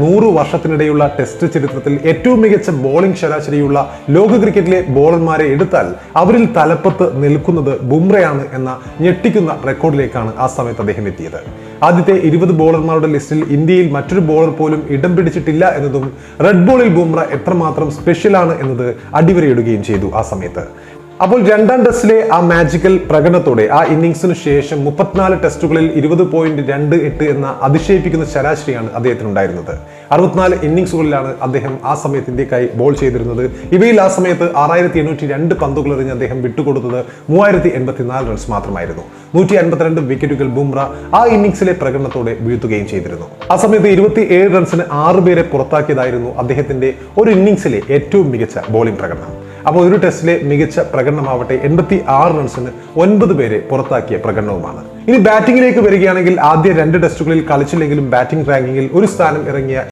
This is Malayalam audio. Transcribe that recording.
100 വർഷത്തിനിടെയുള്ള ടെസ്റ്റ് ചരിത്രത്തിൽ ഏറ്റവും മികച്ച ബോളിംഗ് ശരാശരിയുള്ള ലോക ക്രിക്കറ്റിലെ ബോളർമാരെ എടുത്താൽ അവരിൽ തലപ്പത്ത് നിൽക്കുന്നത് ബുംറയാണ് എന്ന ഞെട്ടിക്കുന്ന റെക്കോർഡിലേക്കാണ് ആ സമയത്ത് അദ്ദേഹം എത്തിയത്. ആദ്യത്തെ 20 ബോളർമാരുടെ ലിസ്റ്റിൽ ഇന്ത്യയിൽ മറ്റൊരു ബോളർ പോലും ഇടം പിടിച്ചിട്ടില്ല എന്നതും റെഡ് ബോളിൽ ബുംറ എത്രമാത്രം സ്പെഷ്യലാണ് എന്നത് അടിവരയിടുകയും ചെയ്തു ആ സമയത്ത്. അപ്പോൾ രണ്ടാം ടെസ്റ്റിലെ ആ മാജിക്കൽ പ്രകടനത്തോടെ ആ ഇന്നിംഗ്സിന് ശേഷം 34 ടെസ്റ്റുകളിൽ 20.28 എന്ന അതിശയിപ്പിക്കുന്ന ശരാശരിയാണ് അദ്ദേഹത്തിനുണ്ടായിരുന്നത്. 64 ഇന്നിംഗ്സുകളിലാണ് അദ്ദേഹം ആ സമയത്ത് ഇന്ത്യക്കായി ബോൾ ചെയ്തിരുന്നത്. ഇവയിൽ ആ സമയത്ത് 6802 പന്തുകൾ എറിഞ്ഞ് അദ്ദേഹം വിട്ടുകൊടുത്തത് 3084 റൺസ് മാത്രമായിരുന്നു. 152 വിക്കറ്റുകൾ ബുംറ ആ ഇന്നിംഗ്സിലെ പ്രകടനത്തോടെ വീഴ്ത്തുകയും ചെയ്തിരുന്നു. ആ സമയത്ത് 27 റൺസിന് 6 പേരെ പുറത്താക്കിയതായിരുന്നു അദ്ദേഹത്തിന്റെ ഒരു ഇന്നിംഗ്സിലെ ഏറ്റവും മികച്ച ബോളിംഗ് പ്രകടനം. അപ്പോൾ ഒരു ടെസ്റ്റിലെ മികച്ച പ്രകടനമാവട്ടെ 86 റൺസിന് 9 പേരെ പുറത്താക്കിയ പ്രകടനവുമാണ്. ഇനി ബാറ്റിംഗിലേക്ക് വരികയാണെങ്കിൽ ആദ്യ 2 ടെസ്റ്റുകളിൽ കളിച്ചില്ലെങ്കിലും ബാറ്റിംഗ് റാങ്കിങ്ങിൽ ഒരു സ്ഥാനം ഇറങ്ങിയ